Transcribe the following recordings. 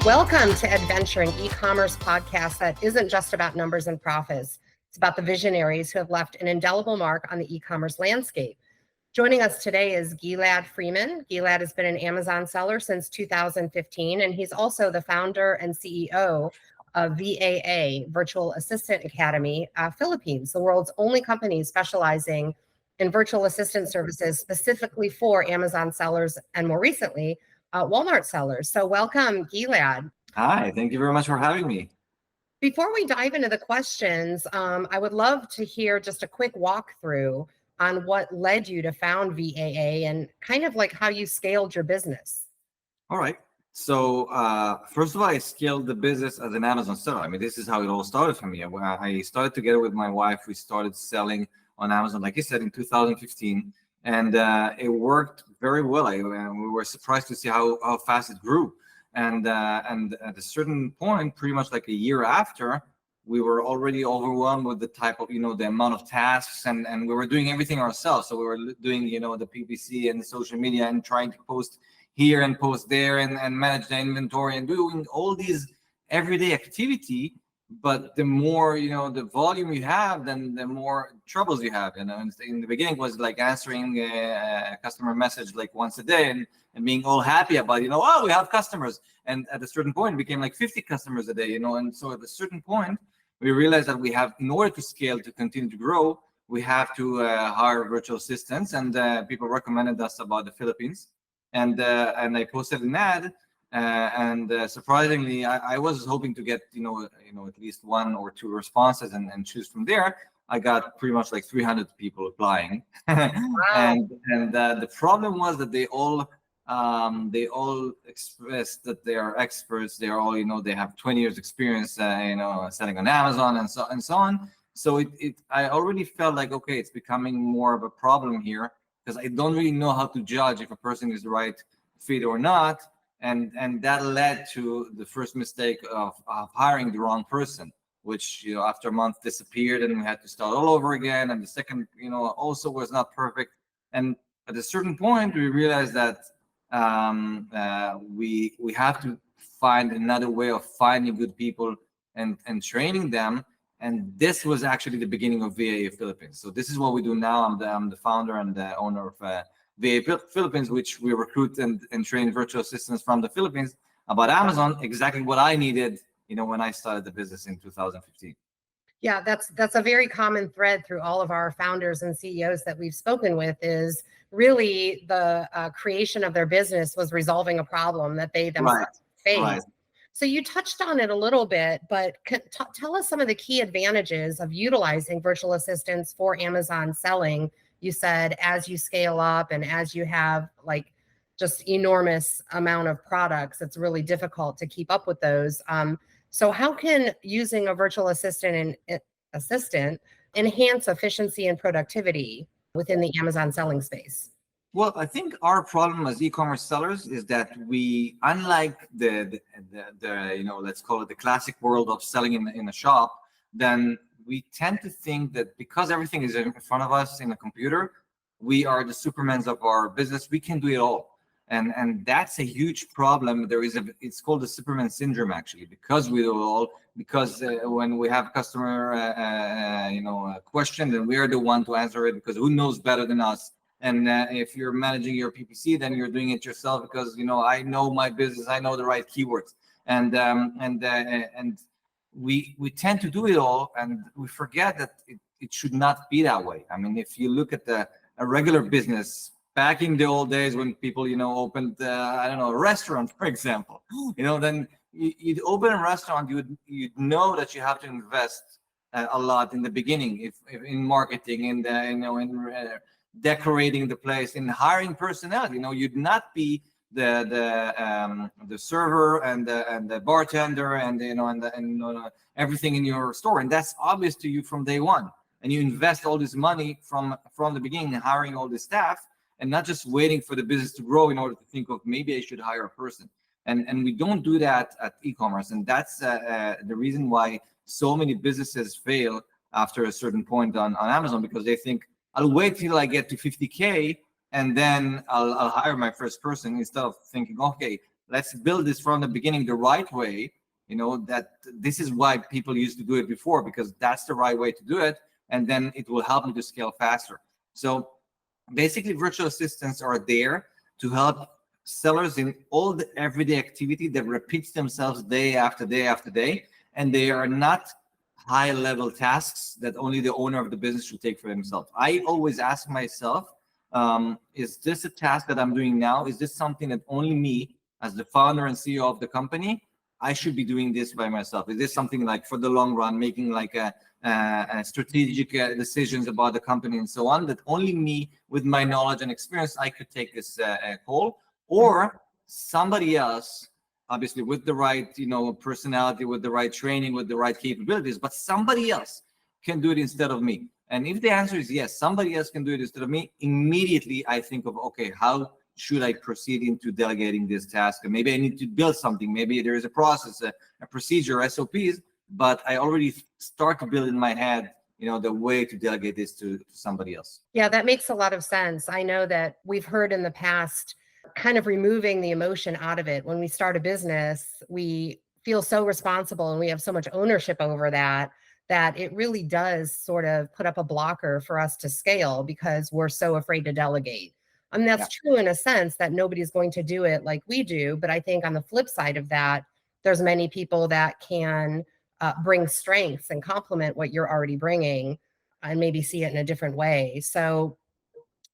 Welcome to Adventuring E-commerce podcast that isn't just about numbers and profits. It's about the visionaries who have left an indelible mark on the e-commerce landscape. Joining us today is Gilad Freeman. Gilad has been an Amazon seller since 2015, and he's also the founder and CEO of V.A.A, Virtual Assistant Academy, Philippines, the world's only company specializing in virtual assistant services specifically for Amazon sellers and more recently, Walmart sellers. So welcome, Gilad. Hi, thank you very much for having me. Before we dive into the questions, I would love to hear just a quick walkthrough on what led you to found V.A.A and kind of like how you scaled your business. All right. So first of all, I scaled the business as an Amazon seller. I mean, this is how it all started for me. I started together with my wife. We started selling on Amazon, like you said, in 2015. And it worked very well. We were surprised to see how fast it grew. And at a certain point, pretty much like a year after, we were already overwhelmed with the type of, the amount of tasks, and we were doing everything ourselves. So we were doing, the PPC and the social media and trying to post here and post there and manage the inventory and doing all these everyday activity. But the more, the volume you have, then the more troubles you have. And in the beginning, it was like answering a customer message like once a day and being all happy about, oh, we have customers. And at a certain point, it became like 50 customers a day, and so at a certain point, we realized that we have, in order to scale, to continue to grow, we have to hire virtual assistants, and people recommended us about the Philippines. And I posted an ad, and surprisingly, I was hoping to get, at least one or two responses and choose from there. I got pretty much like 300 people applying. Wow. and the problem was that they all expressed that they are experts. They are all, they have 20 years experience, selling on Amazon and so on. So I already felt like, okay, it's becoming more of a problem here because I don't really know how to judge if a person is the right fit or not. And that led to the first mistake of hiring the wrong person, which, after a month disappeared and we had to start all over again. And the second, also was not perfect. And at a certain point, we realized that we have to find another way of finding good people and training them. And this was actually the beginning of V.A.A Philippines. So this is what we do now. I'm the founder and the owner of V.A.A Philippines, which we recruit and train virtual assistants from the Philippines about Amazon, exactly what I needed, when I started the business in 2015. Yeah, that's a very common thread through all of our founders and CEOs that we've spoken with is really the creation of their business was resolving a problem that they themselves faced. Right. So you touched on it a little bit, but tell us some of the key advantages of utilizing virtual assistants for Amazon selling. You said as you scale up and as you have like just enormous amount of products, it's really difficult to keep up with those. So how can using a virtual assistant enhance efficiency and productivity within the Amazon selling space? Well, I think our problem as e-commerce sellers is that we, unlike the let's call it the classic world of selling in a shop, then we tend to think that because everything is in front of us in a computer, we are the supermans of our business. We can do it all. And that's a huge problem. It's called the Superman syndrome, actually, because we do it all. Because when we have customer, question, then we are the one to answer it because who knows better than us? And if you're managing your PPC, then you're doing it yourself because I know my business, I know the right keywords, and we tend to do it all, and we forget that it should not be that way. I mean, if you look at a regular business. Back in the old days when people, opened, a restaurant, for example, then you'd open a restaurant, you'd know that you have to invest a lot in the beginning, if in marketing, in decorating the place, in hiring personnel. You'd not be the server and the bartender and everything in your store, and that's obvious to you from day one. And you invest all this money from the beginning, hiring all the staff. And not just waiting for the business to grow in order to think of maybe I should hire a person. And we don't do that at e-commerce. And that's the reason why so many businesses fail after a certain point on Amazon, because they think, I'll wait till I get to 50K and then I'll hire my first person, instead of thinking, okay, let's build this from the beginning the right way. That this is why people used to do it before, because that's the right way to do it, and then it will help me to scale faster. So basically, virtual assistants are there to help sellers in all the everyday activity that repeats themselves day after day after day, and they are not high-level tasks that only the owner of the business should take for themselves. I always ask myself, is this a task that I'm doing now? Is this something that only me, as the founder and CEO of the company, I should be doing this by myself? Is this something like for the long run, making like a strategic decisions about the company and so on, that only me with my knowledge and experience, I could take this call? Or somebody else, obviously with the right, personality, with the right training, with the right capabilities, but somebody else can do it instead of me? And if the answer is yes, somebody else can do it instead of me, immediately I think of, okay, how should I proceed into delegating this task? And maybe I need to build something. Maybe there is a process, a procedure, SOPs, but I already start to build in my head, the way to delegate this to somebody else. Yeah, that makes a lot of sense. I know that we've heard in the past, kind of removing the emotion out of it. When we start a business, we feel so responsible and we have so much ownership over that it really does sort of put up a blocker for us to scale, because we're so afraid to delegate. And that's true in a sense, that nobody's going to do it like we do. But I think on the flip side of that, there's many people that can bring strengths and complement what you're already bringing, and maybe see it in a different way. So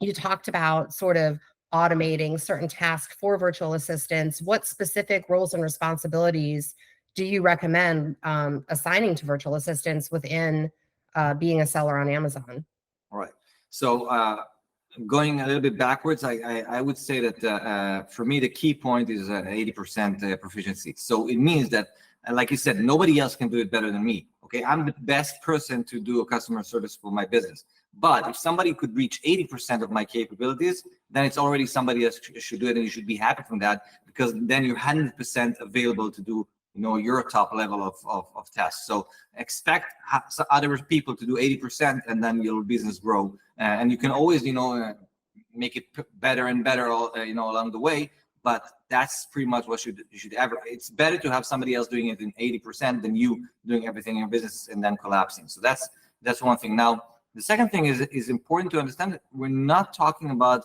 you talked about sort of automating certain tasks for virtual assistants. What specific roles and responsibilities do you recommend assigning to virtual assistants within being a seller on Amazon? All right. So going a little bit backwards, I would say that for me, the key point is 80% proficiency. So it means that, like you said, nobody else can do it better than me. Okay, I'm the best person to do a customer service for my business. But if somebody could reach 80% of my capabilities, then it's already somebody else should do it, and you should be happy from that, because then you're 100% available to do your top level of tasks. So expect other people to do 80%, and then your business grow. And you can always make it better and better along the way. But that's pretty much what you should ever. It's better to have somebody else doing it in 80% than you doing everything in your business and then collapsing. So that's one thing. Now, the second thing is important to understand that we're not talking about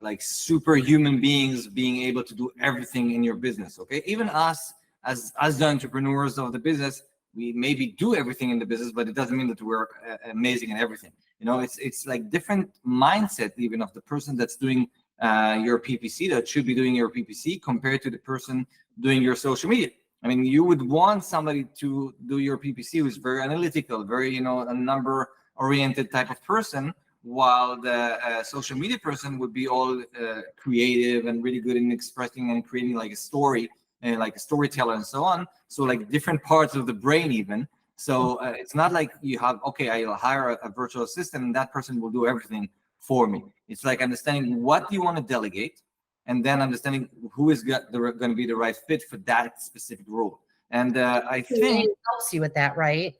like superhuman beings being able to do everything in your business. Okay, even us as the entrepreneurs of the business, we maybe do everything in the business, but it doesn't mean that we're amazing in everything. It's like different mindset even of the person that's doing your PPC, that should be doing your PPC, compared to the person doing your social media. I mean, you would want somebody to do your PPC who's very analytical, very, a number oriented type of person, while the social media person would be all creative and really good in expressing and creating like a story, and like a storyteller and so on. So like different parts of the brain even. So it's not like you have, okay, I'll hire a virtual assistant and that person will do everything for me. It's like understanding what you want to delegate, and then understanding who is going to be the right fit for that specific role. And I think it helps you with that, right?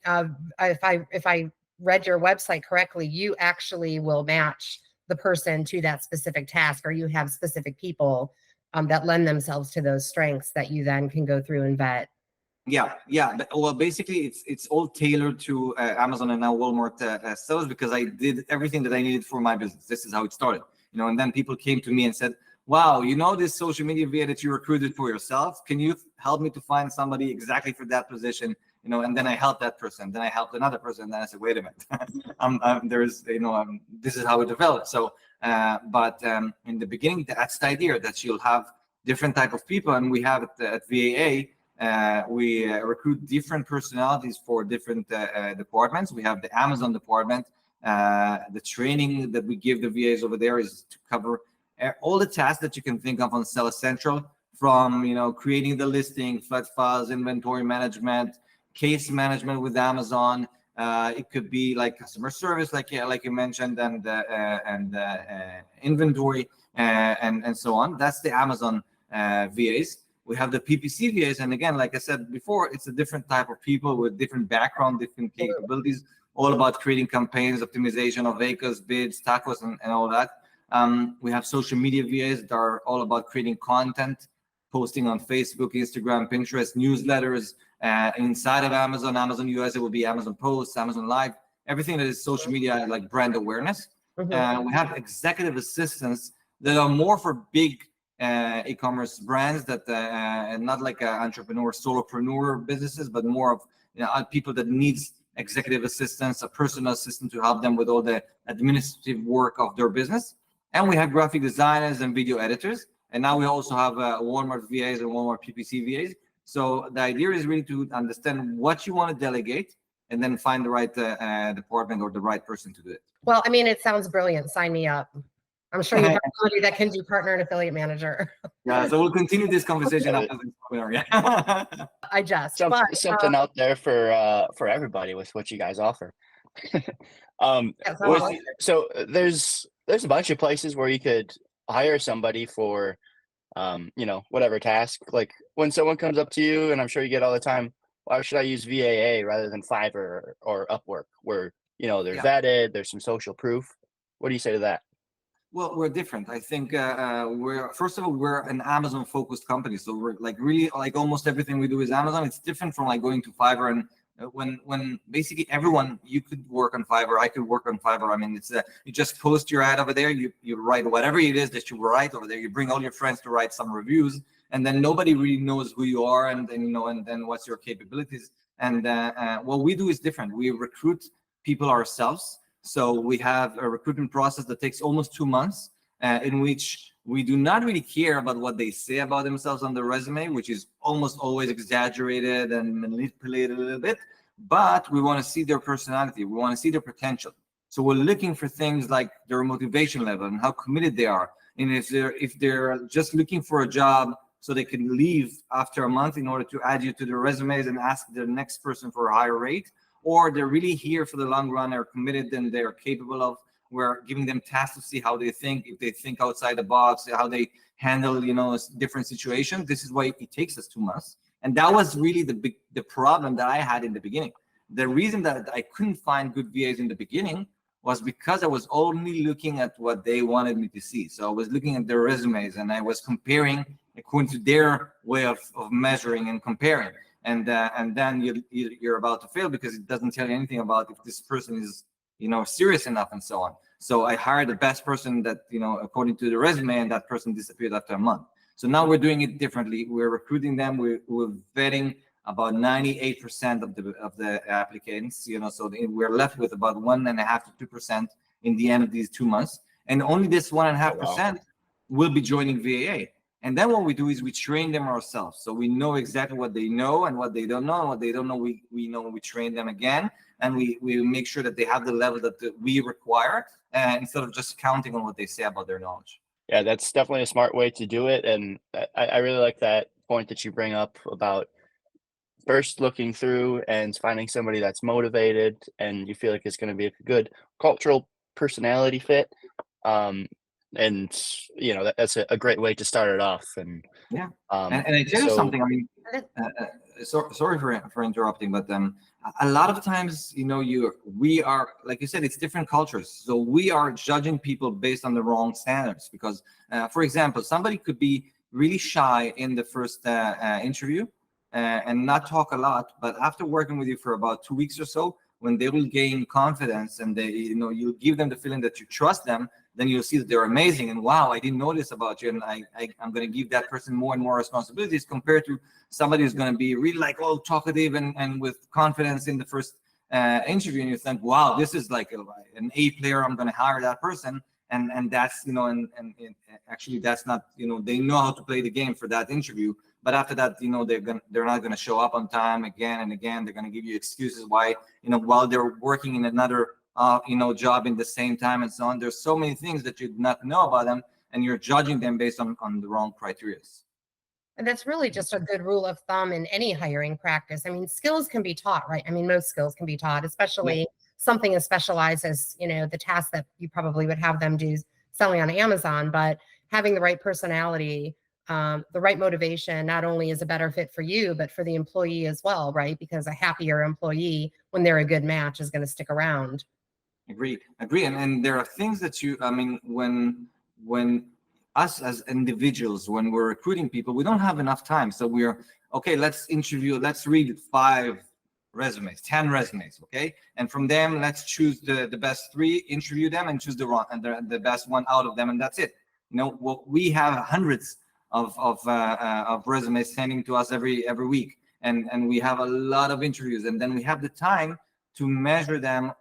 If I read your website correctly, you actually will match the person to that specific task, or you have specific people that lend themselves to those strengths that you then can go through and vet. Yeah. Well, basically, it's all tailored to Amazon and now Walmart sellers, because I did everything that I needed for my business. This is how it started, and then people came to me and said, wow, this social media VA that you recruited for yourself, can you help me to find somebody exactly for that position? And then I helped that person, then I helped another person, and then I said, wait a minute, this is how it developed. So, but in the beginning, that's the idea, that you'll have different type of people, and we have at V.A.A. We recruit different personalities for different departments. We have the Amazon department. The training that we give the VAs over there is to cover all the tasks that you can think of on Seller Central, from creating the listing, flat files, inventory management, case management with Amazon. It could be like customer service, like you mentioned, and inventory and so on. That's the Amazon VAs. We have the PPC VAs, and again, like I said before, it's a different type of people with different background, different capabilities, all about creating campaigns, optimization of ACOs, bids, tacos, and all that. We have social media VAs that are all about creating content, posting on Facebook, Instagram, Pinterest, newsletters. Inside of Amazon US, it will be Amazon Posts, Amazon Live, everything that is social media, like brand awareness. We have executive assistants that are more for big e-commerce brands that not like entrepreneur, solopreneur businesses, but more of people that needs executive assistants, a personal assistant to help them with all the administrative work of their business. And we have graphic designers and video editors. And now we also have Walmart VAs and Walmart PPC VAs. So the idea is really to understand what you want to delegate and then find the right department or the right person to do it. Well, I mean, it sounds brilliant. Sign me up. I'm sure you have somebody that can do partner and affiliate manager. Yeah, so we'll continue this conversation after this webinar. Yeah. I just something out there for everybody with what you guys offer. So there's a bunch of places where you could hire somebody for whatever task. Like when someone comes up to you, and I'm sure you get all the time, why should I use V.A.A. rather than Fiverr or Upwork, where they're vetted, there's some social proof? What do you say to that? Well, we're different. I think first of all, we're an Amazon focused company. So we're like really like almost everything we do is Amazon. It's different from like going to Fiverr and when basically everyone, you could work on Fiverr, I could work on Fiverr. I mean, it's you just post your ad over there, you write whatever it is that you write over there, you bring all your friends to write some reviews, and then nobody really knows who you are, and then and then what's your capabilities. And what we do is different. We recruit people ourselves. So we have a recruitment process that takes almost 2 months, in which we do not really care about what they say about themselves on the resume, which is almost always exaggerated and manipulated a little bit, but we want to see their personality. We want to see their potential. So we're looking for things like their motivation level and how committed they are. And if they're just looking for a job so they can leave after a month in order to add you to their resumes and ask the next person for a higher rate, or they're really here for the long run, are committed and they're capable of, we're giving them tasks to see how they think, if they think outside the box, how they handle, different situations. This is why it takes us 2 months. And that was really the problem that I had in the beginning. The reason that I couldn't find good VAs in the beginning was because I was only looking at what they wanted me to see. So I was looking at their resumes and I was comparing according to their way of measuring and comparing. And then you're about to fail because it doesn't tell you anything about if this person is serious enough and so on. So I hired the best person that according to the resume, and that person disappeared after a month. So now we're doing it differently. We're recruiting them. We're vetting about 98% of the applicants. So we're left with about 1.5 to 2% in the end of these 2 months, and only this 1.5% will be joining V.A.A. And then what we do is we train them ourselves. So we know exactly what they know and what they don't know. And what they don't know, we know we train them again. And we make sure that they have the level that we require, instead of just counting on what they say about their knowledge. Yeah, that's definitely a smart way to do it. And I really like that point that you bring up about first looking through and finding somebody that's motivated and you feel like it's going to be a good cultural personality fit. And that's a great way to start it off. And yeah, and I tell you something. I mean, sorry for interrupting, but a lot of times, we are, like you said, it's different cultures. So we are judging people based on the wrong standards. Because, for example, somebody could be really shy in the first interview and not talk a lot, but after working with you for about 2 weeks or so, when they will gain confidence and they, you give them the feeling that you trust them, then you'll see that they're amazing. And wow, I didn't know this about you. And I'm going to give that person more and more responsibilities compared to somebody who's going to be really like all talkative and with confidence in the first interview. And you think, wow, this is like an A player. I'm going to hire that person. And that's, and actually that's not, they know how to play the game for that interview. But after that, they're not going to show up on time again and again. They're going to give you excuses why, while they're working in another job in the same time and so on. There's so many things that you do not know about them, and you're judging them based on the wrong criteria. And that's really just a good rule of thumb in any hiring practice. I mean, skills can be taught, right? I mean, most skills can be taught, especially something as specialized as, the task that you probably would have them do selling on Amazon. But having the right personality, the right motivation, not only is a better fit for you, but for the employee as well, right? Because a happier employee, when they're a good match, is going to stick around. Agree. And there are things that when us as individuals, when we're recruiting people, we don't have enough time. So we're, okay, let's read 5 resumes, 10 resumes, okay? And from them, let's choose the best 3, interview them, and choose the best one out of them, and that's it. Well, we have hundreds of resumes sending to us every week, and we have a lot of interviews, and then we have the time to measure them,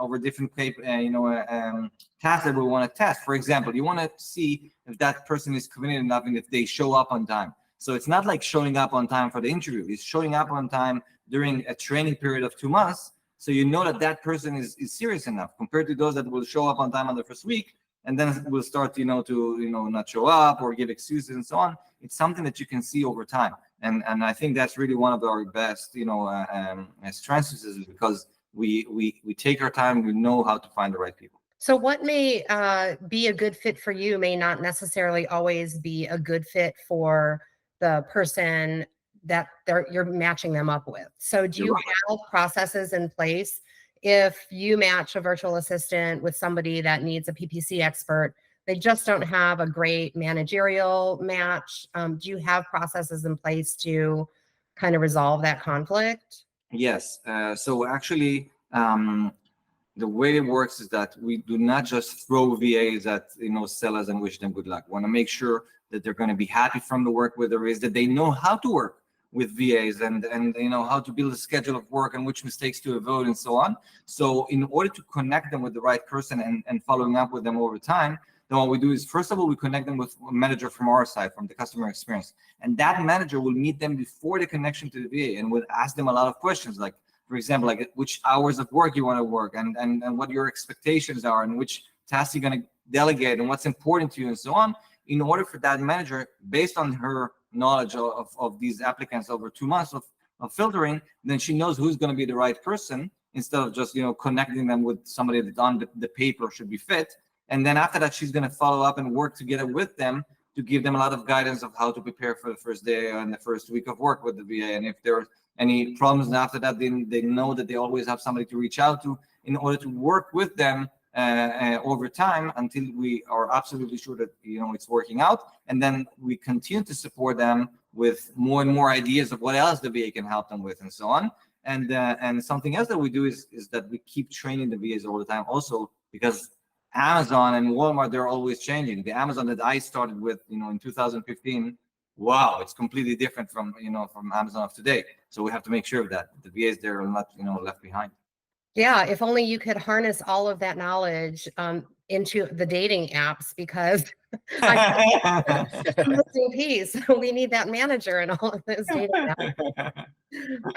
over different tasks that we want to test. For example, you want to see if that person is committed enough and if they show up on time. So it's not like showing up on time for the interview. It's showing up on time during a training period of 2 months. So you know that that person is serious enough compared to those that will show up on time on the first week and then will start, to not show up or give excuses and so on. It's something that you can see over time. And I think that's really one of our best, strengths, is because we take our time. We know how to find the right people. So what may be a good fit for you may not necessarily always be a good fit for the person that you're matching them up with. So do you have processes in place if you match a virtual assistant with somebody that needs a PPC expert? They just don't have a great managerial match. Do you have processes in place to kind of resolve that conflict? Yes. So actually, the way it works is that we do not just throw VAs at sellers and wish them good luck. We want to make sure that they're going to be happy from the work with the VAs, that they know how to work with VAs and how to build a schedule of work and which mistakes to avoid and so on. So in order to connect them with the right person and following up with them over time, then what we do is, first of all, we connect them with a manager from our side, from the customer experience. And that manager will meet them before the connection to the VA and will ask them a lot of questions, like, for example, like which hours of work you want to work and what your expectations are and which tasks you're going to delegate and what's important to you and so on, in order for that manager, based on her knowledge of these applicants over 2 months of filtering, then she knows who's going to be the right person instead of just connecting them with somebody that on the paper should be fit. And then after that, she's going to follow up and work together with them to give them a lot of guidance of how to prepare for the first day and the first week of work with the VA. And if there are any problems after that, then they know that they always have somebody to reach out to in order to work with them over time until we are absolutely sure that it's working out. And then we continue to support them with more and more ideas of what else the VA can help them with and so on. And something else that we do is that we keep training the VAs all the time also, because Amazon and Walmart, they're always changing. The Amazon that I started with, in 2015, wow, it's completely different from Amazon of today. So we have to make sure that the VAs there are not, left behind. Yeah, if only you could harness all of that knowledge into the dating apps, because I'm missing piece. We need that manager and all of those dating apps.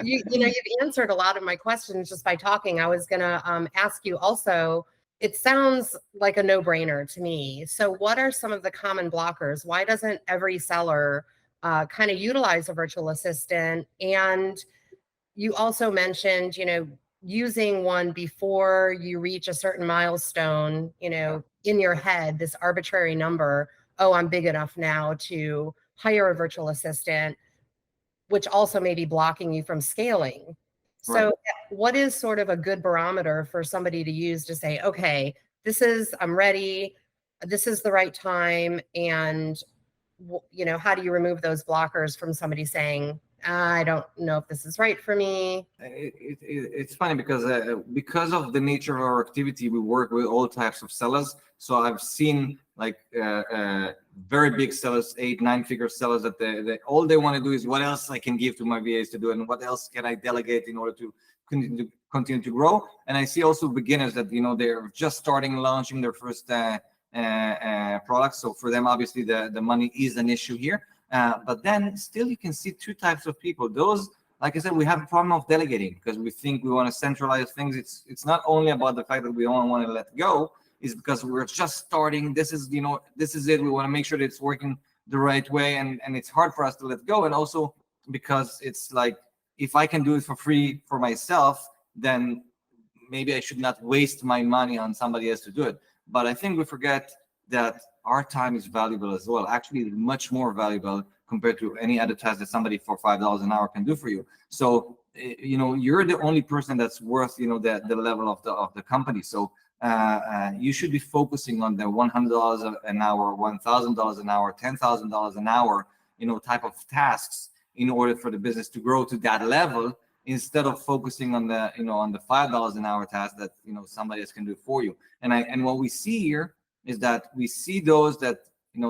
You've answered a lot of my questions just by talking. I was going to ask you also, it sounds like a no-brainer to me. So what are some of the common blockers? Why doesn't every seller kind of utilize a virtual assistant? And you also mentioned, using one before you reach a certain milestone, in your head, this arbitrary number, oh, I'm big enough now to hire a virtual assistant, which also may be blocking you from scaling. So Right. what is sort of a good barometer for somebody to use to say, okay, I'm ready, this is the right time, and how do you remove those blockers from somebody saying, I don't know if this is right for me? It's funny because of the nature of our activity, we work with all types of sellers. So I've seen like very big sellers, 8-9-figure sellers, that all they want to do is what else I can give to my VAs to do and what else can I delegate in order to continue to grow. And I see also beginners that they're just starting launching their first products. So for them, obviously the money is an issue here. But then still you can see 2 types of people. Those, like I said, we have a problem of delegating because we think we want to centralize things. It's not only about the fact that we don't want to let go, it's because we're just starting. This is it. We want to make sure that it's working the right way, and it's hard for us to let go. And also because it's like, if I can do it for free for myself, then maybe I should not waste my money on somebody else to do it. But I think we forget that our time is valuable as well. Actually, much more valuable compared to any other task that somebody for $5 an hour can do for you. So, you're the only person that's worth, the level of the company. So you should be focusing on the $100 an hour, $1,000 an hour, $10,000 an hour, type of tasks in order for the business to grow to that level, instead of focusing on the, on the $5 an hour task that, somebody else can do for you. And what we see here is that we see those that,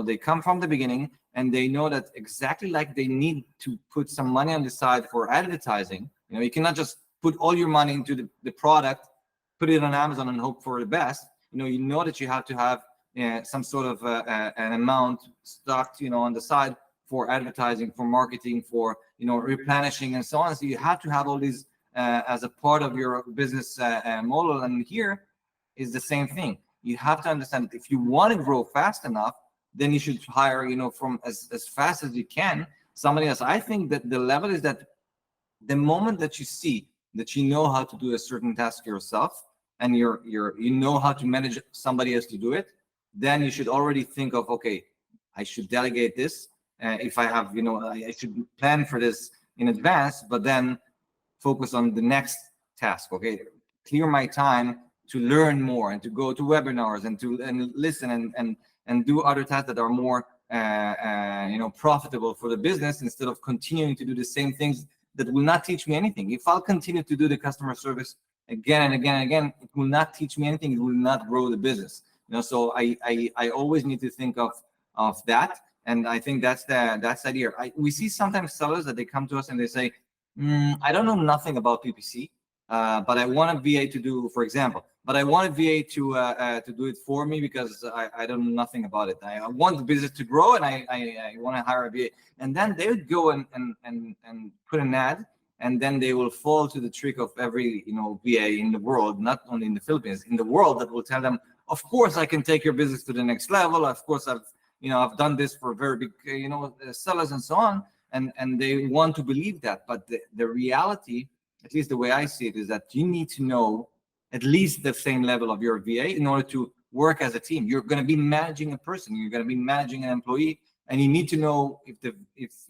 they come from the beginning and they know that exactly like they need to put some money on the side for advertising. You cannot just put all your money into the product, put it on Amazon and hope for the best. You know that you have to have some sort of an amount stocked, on the side for advertising, for marketing, for, replenishing and so on. So you have to have all these as a part of your business model. And here is the same thing. You have to understand that if you want to grow fast enough, then you should hire, from as fast as you can, somebody else. I think that the level is that the moment that you see that you know how to do a certain task yourself, and you know how to manage somebody else to do it, then you should already think of, okay, I should delegate this. If I have, I should plan for this in advance, but then focus on the next task. Okay, clear my time to learn more and to go to webinars and listen and do other tasks that are more profitable for the business, instead of continuing to do the same things that will not teach me anything. If I'll continue to do the customer service again and again and again, it will not teach me anything. It will not grow the business. So I always need to think of that. And I think that's the idea. We see sometimes sellers that they come to us and they say, I don't know nothing about PPC, but I want a VA to do, for example, but I want a VA to do it for me because I don't know nothing about it. I want the business to grow, and I want to hire a VA. And then they would go and put an ad, and then they will fall to the trick of every VA in the world, not only in the Philippines, in the world, that will tell them, of course I can take your business to the next level. Of course I've done this for very big sellers and so on, and they want to believe that. But the reality, at least the way I see it, is that you need to know at least the same level of your VA in order to work as a team. You're going to be managing a person, you're going to be managing an employee, and you need to know if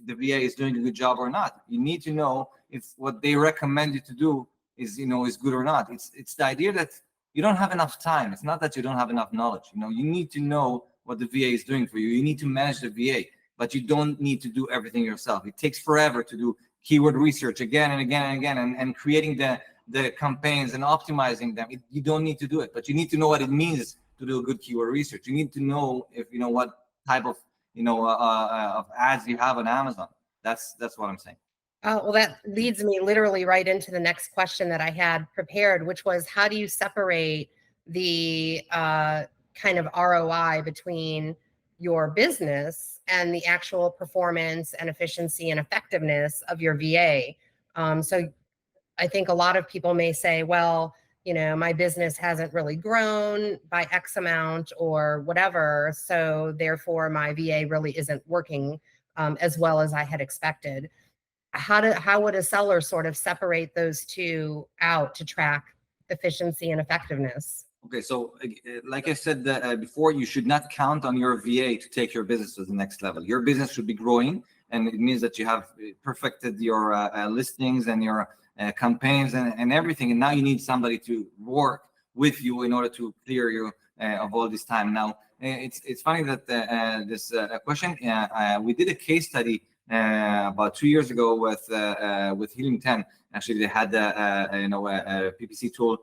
the VA is doing a good job or not. You need to know if what they recommend you to do is good or not. It's the idea that you don't have enough time. It's not that you don't have enough knowledge. You need to know what the VA is doing for you. You need to manage the VA, but you don't need to do everything yourself. It takes forever to do keyword research again and again and again, and creating the campaigns and optimizing them. You don't need to do it, but you need to know what it means to do a good keyword research. You need to know if what type of of ads you have on Amazon. That's what I'm saying. Well, that leads me literally right into the next question that I had prepared, which was, how do you separate the kind of ROI between your business and the actual performance and efficiency and effectiveness of your VA? So I think a lot of people may say, well, my business hasn't really grown by X amount or whatever, so therefore my VA really isn't working as well as I had expected. How would a seller sort of separate those two out to track efficiency and effectiveness? Okay, so like I said before, you should not count on your VA to take your business to the next level. Your business should be growing, and it means that you have perfected your listings and your campaigns and everything. And now you need somebody to work with you in order to clear you of all this time. Now, it's funny that this question, we did a case study about 2 years ago with Helium 10. Actually, they had a PPC tool.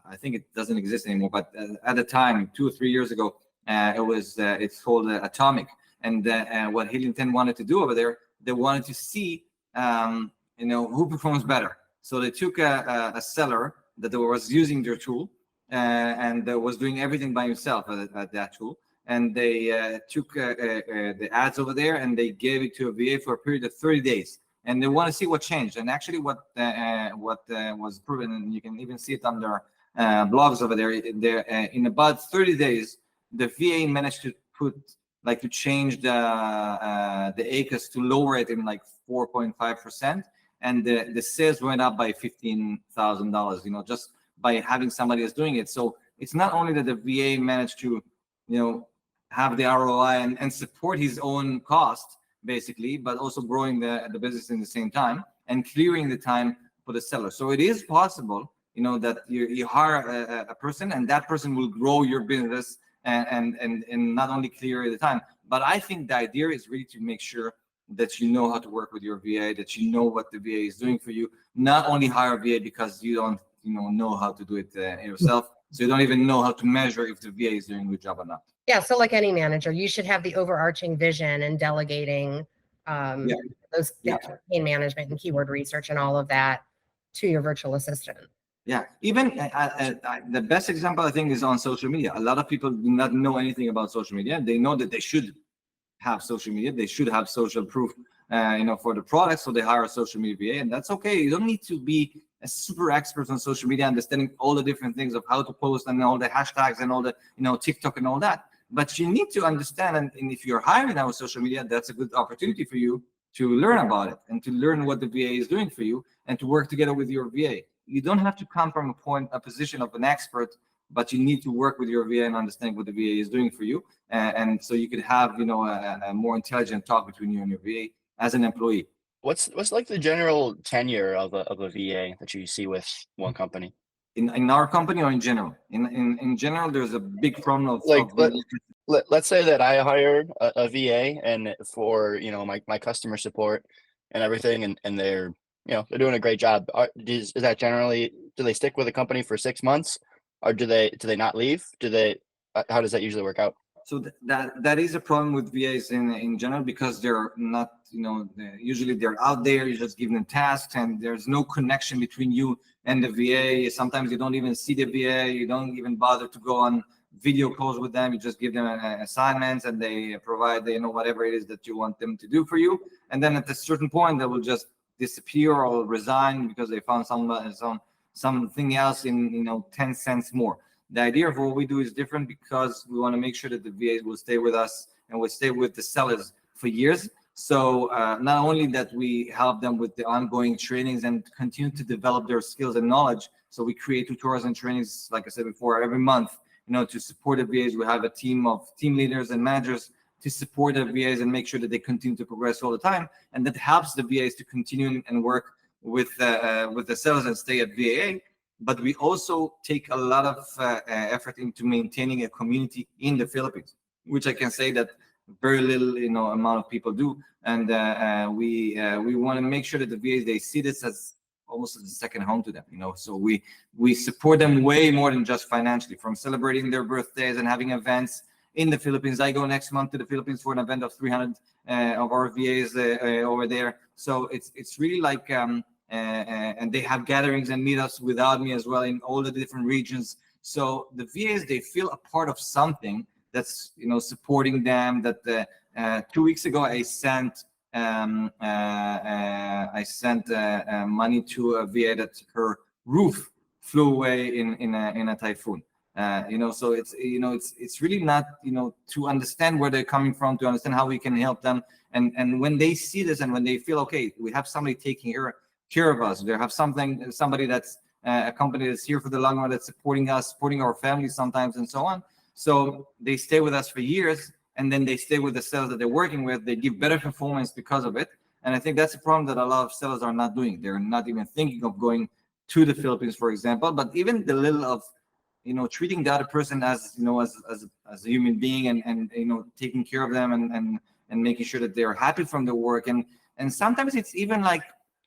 I think it doesn't exist anymore, but at the time, 2 or 3 years ago, it's called Atomic. And what Helium 10 wanted to do over there, they wanted to see who performs better. So they took a seller that was using their tool and was doing everything by himself at that tool. And they took the ads over there and they gave it to a VA for a period of 30 days. And they want to see what changed. And actually what was proven, and you can even see it on their blogs over there, in about 30 days, the VA managed to change the ACOS to lower it in like 4.5%. And the sales went up by $15,000, just by having somebody else doing it. So it's not only that the VA managed to, have the ROI and support his own cost, basically, but also growing the business in the same time and clearing the time for the seller. So it is possible that you hire a person, and that person will grow your business and not only clear at the time. But I think the idea is really to make sure that you know how to work with your VA, that you know what the VA is doing for you. Not only hire a VA because you don't know how to do it yourself, so you don't even know how to measure if the VA is doing a good job or not. Yeah, so like any manager, you should have the overarching vision and delegating those campaign management and keyword research and all of that to your virtual assistant. Yeah, even the best example I think is on social media. A lot of people do not know anything about social media. They know that they should have social media. They should have social proof, for the product. So they hire a social media VA, and that's okay. You don't need to be a super expert on social media, understanding all the different things of how to post and all the hashtags and all the, TikTok and all that. But you need to understand, and if you're hiring now with social media, that's a good opportunity for you to learn about it and to learn what the VA is doing for you and to work together with your VA. You don't have to come from a position of an expert, but you need to work with your VA and understand what the VA is doing for you. And so you could have, a more intelligent talk between you and your VA as an employee. What's like the general tenure of a VA that you see with one company? In our company or in general? In general, there's a big problem of let's say that I hired a VA and for my customer support and everything, and they're they're doing a great job. Is that generally, do they stick with the company for 6 months, or do they not leave? How does that usually work out? So that is a problem with VAs in general, because they're not, usually they're out there, you just give them tasks and there's no connection between you and the VA. Sometimes you don't even see the VA, you don't even bother to go on video calls with them. You just give them assignments and they provide, whatever it is that you want them to do for you. And then at a certain point, they will just disappear or resign because they found something else in 10 cents more. The idea of what we do is different because we want to make sure that the VAs will stay with us and will stay with the sellers for years. So not only that we help them with the ongoing trainings and continue to develop their skills and knowledge. So we create tutorials and trainings, like I said before, every month, to support the VAs. We have a team of team leaders and managers to support the VAs and make sure that they continue to progress all the time. And that helps the VAs to continue and work with the sellers and stay at V.A.A. But we also take a lot of effort into maintaining a community in the Philippines, which I can say that very little, amount of people do. And we want to make sure that the VAs, they see this as almost as a second home to them, So we support them way more than just financially, from celebrating their birthdays and having events in the Philippines. I go next month to the Philippines for an event of 300 of our VAs over there. So it's really like. And they have gatherings and meetups without me as well in all the different regions. So the VAs, they feel a part of something that's supporting them. That 2 weeks ago I sent money to a VA that her roof flew away in a typhoon. So it's really not to understand where they're coming from, to understand how we can help them. And when they see this and when they feel okay, we have somebody taking care of us. They have somebody that's a company that's here for the long run, that's supporting us, supporting our families sometimes, and so on. So they stay with us for years, and then they stay with the sellers that they're working with. They give better performance because of it. And I think that's a problem that a lot of sellers are not doing. They're not even thinking of going to the Philippines, for example. But even the little of treating the other person as as a human being and taking care of them and making sure that they're happy from their work. And sometimes it's even like,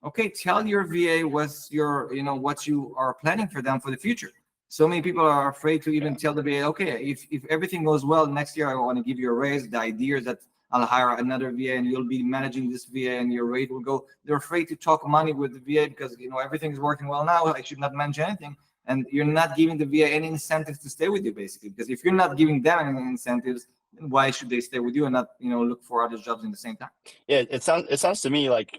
okay, tell your VA what's your, what you are planning for them for the future. So many people are afraid to even tell the VA, okay, if everything goes well next year, I want to give you a raise. The idea is that I'll hire another VA and you'll be managing this VA and your rate will go. They're afraid to talk money with the VA because, everything's working well now. I should not mention anything. And you're not giving the VA any incentives to stay with you, basically, because if you're not giving them any incentives, then why should they stay with you and not, look for other jobs in the same time? Yeah, it sounds to me like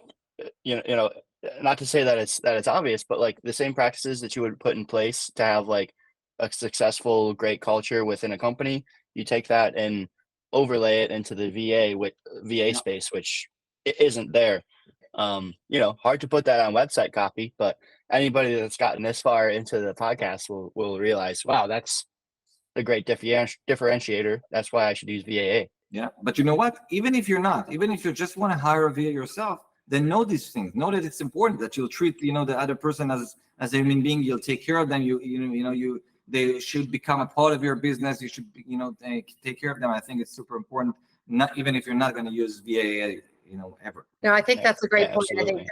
not to say that it's obvious, but like the same practices that you would put in place to have like a successful, great culture within a company, you take that and overlay it into the VA space, which isn't there. Hard to put that on website copy, but anybody that's gotten this far into the podcast will realize, wow, that's a great differentiator. That's why I should use V.A.A. Yeah, but you know what? Even if you just want to hire a VA yourself, then know these things. Know that it's important that you'll treat, the other person as a human being. You'll take care of them. They should become a part of your business. You should, take care of them. I think it's super important. Not even if you're not going to use V.A.A, ever. No, I think that's a great Yeah, point. I think absolutely.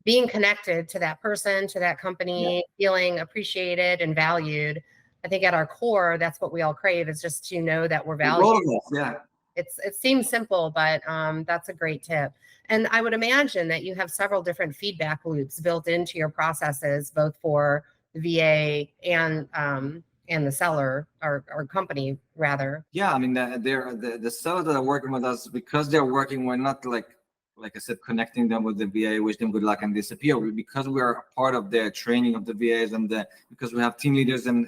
being connected to that person, to that company, feeling appreciated and valued. I think at our core, that's what we all crave, is just to know that we're valued. All of us, yeah. It seems simple, but that's a great tip. And I would imagine that you have several different feedback loops built into your processes, both for the VA and the seller or company rather. Yeah, I mean, the sellers that are working with us, because they're working, we're not like I said, connecting them with the VA, wish them good luck and disappear. Because we are a part of the training of the VAs because we have team leaders and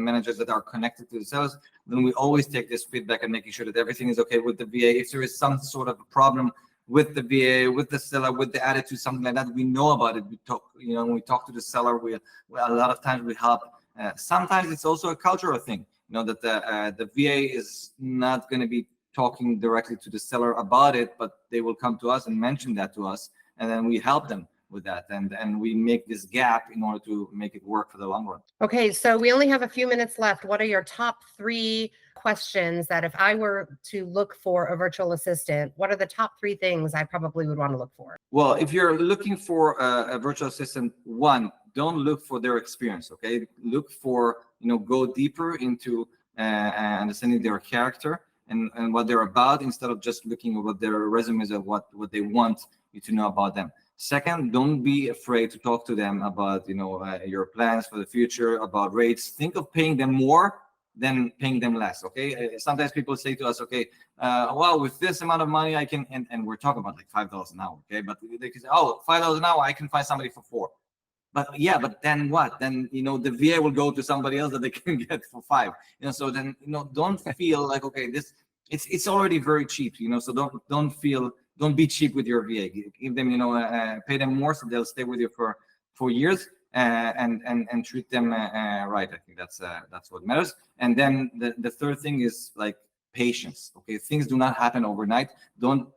managers that are connected to the sellers, then we always take this feedback and making sure that everything is okay with the VA. If there is some sort of a problem with the VA, with the seller, with the attitude, something like that, we know about it. We talk, when we talk to the seller, we a lot of times we help. Sometimes it's also a cultural thing, that the VA is not going to be talking directly to the seller about it, but they will come to us and mention that to us, and then we help them with that, and we make this gap in order to make it work for the long run. Okay, so we only have a few minutes left. What are your top 3 questions that if I were to look for a virtual assistant, what are the top 3 things I probably would want to look for? Well, if you're looking for a virtual assistant, one, don't look for their experience, okay? Look for, go deeper into understanding their character and what they're about, instead of just looking at what their resumes of what they want you to know about them. Second, don't be afraid to talk to them about your plans for the future, about rates. Think of paying them more than paying them less. Okay. Sometimes people say to us, okay, well, with this amount of money I can, and we're talking about like $5 an hour. Okay, but they can say, oh, $5 an hour I can find somebody for $4. But yeah, but then what? Then the VA will go to somebody else that they can get for $5. So then don't feel like, okay, this it's already very cheap. So don't be cheap with your VA. Give them pay them more so they'll stay with you for years, and treat them right. I think that's what matters. And then the third thing is like patience. Okay, things do not happen overnight.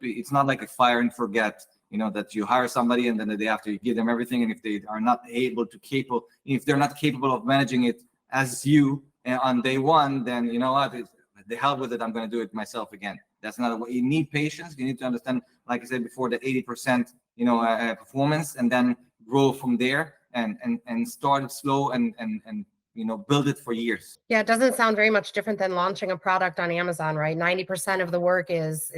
It's not like a fire and forget. That you hire somebody and then the day after you give them everything, and if they are not if they're not capable of managing it as you on day one, then what? The hell with it. I'm going to do it myself again. That's not what you need. Patience. You need to understand, like I said before, the 80% performance, and then grow from there and start slow and build it for years. Yeah, it doesn't sound very much different than launching a product on Amazon, right? 90% of the work is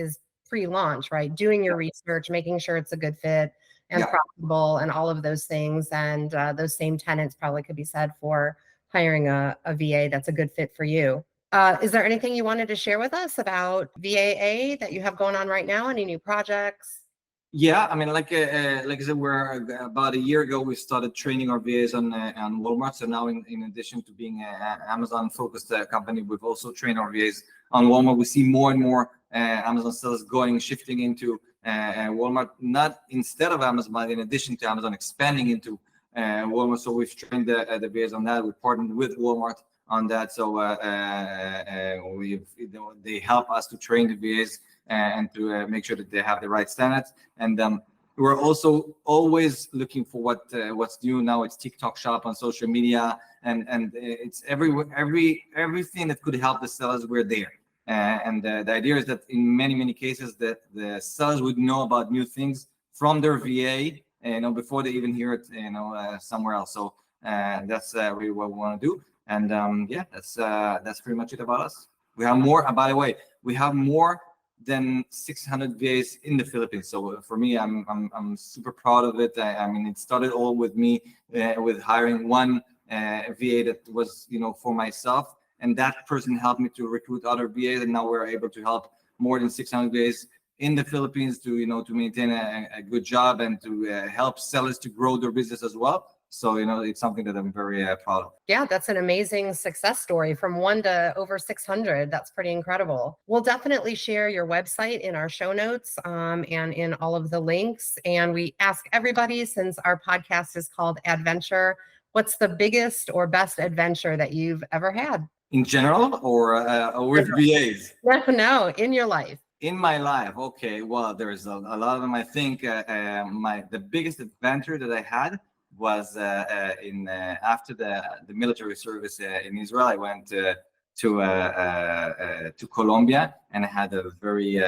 pre-launch, right? Doing your research, making sure it's a good fit and profitable and all of those things. And those same tenets probably could be said for hiring a VA that's a good fit for you. Is there anything you wanted to share with us about V.A.A that you have going on right now? Any new projects? Yeah, I mean, like I said, we're about a year ago we started training our VAs on Walmart. So now, in addition to being an Amazon-focused company, we've also trained our VAs on Walmart. We see more and more Amazon sellers shifting into Walmart, not instead of Amazon, but in addition to Amazon, expanding into Walmart. So we've trained the VAs on that. We partnered with Walmart on that. So they help us to train the VAs and to make sure that they have the right standards. And we're also always looking for what's new now. It's TikTok Shop on social media, and it's everything that could help the sellers. We're there. And the idea is that in many cases that the sellers would know about new things from their VA, before they even hear it, somewhere else. So that's really what we want to do. And yeah, that's pretty much it about us. We have more. By the way, we have more than 600 VAs in the Philippines. So for me, I'm super proud of it. I mean, it started all with me with hiring one VA that was for myself, and that person helped me to recruit other VAs, and now we're able to help more than 600 VAs in the Philippines to to maintain a good job and to help sellers to grow their business as well. So, it's something that I'm very proud of. Yeah, that's an amazing success story from 1 to over 600. That's pretty incredible. We'll definitely share your website in our show notes and in all of the links. And we ask everybody, since our podcast is called Adventure, what's the biggest or best adventure that you've ever had? In general, or with VAs? No, in your life. In my life, okay, well, there's a lot of them. I think the biggest adventure that I had was after the military service in Israel. I went to Colombia, and I had a very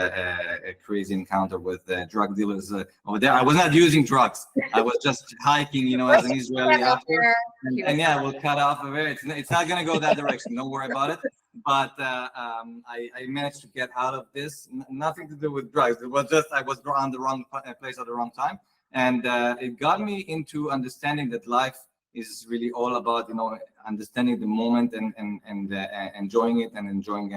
crazy encounter with drug dealers over there. I was not using drugs. I was just hiking, as an Israeli after. And yeah, we'll cut off of it. It's not going to go that direction. Don't worry about it. But I managed to get out of this. Nothing to do with drugs. It was just I was on the wrong place at the wrong time, and it got me into understanding that life is really all about understanding the moment and enjoying it and enjoying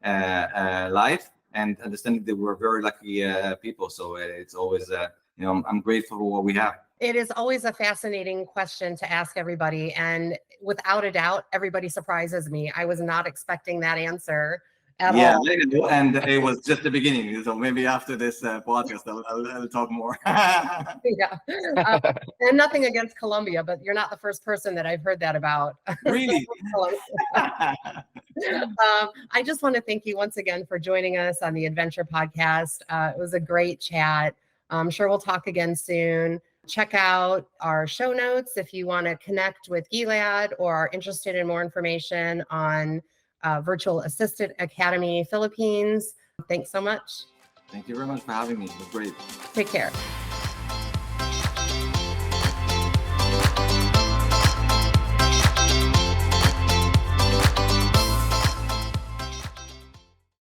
life, and understanding that we're very lucky people. So it's always I'm grateful for what we have. It is always a fascinating question to ask everybody. And without a doubt, everybody surprises me. I was not expecting that answer at all. And it was just the beginning. So maybe after this podcast, I'll talk more. Yeah. And nothing against Colombia, but you're not the first person that I've heard that about. Really? I just want to thank you once again for joining us on the Adventure Podcast. It was a great chat. I'm sure we'll talk again soon. Check out our show notes if you want to connect with Gilad or are interested in more information on Virtual Assistant Academy Philippines. Thanks so much. Thank you very much for having me. It was great. Take care.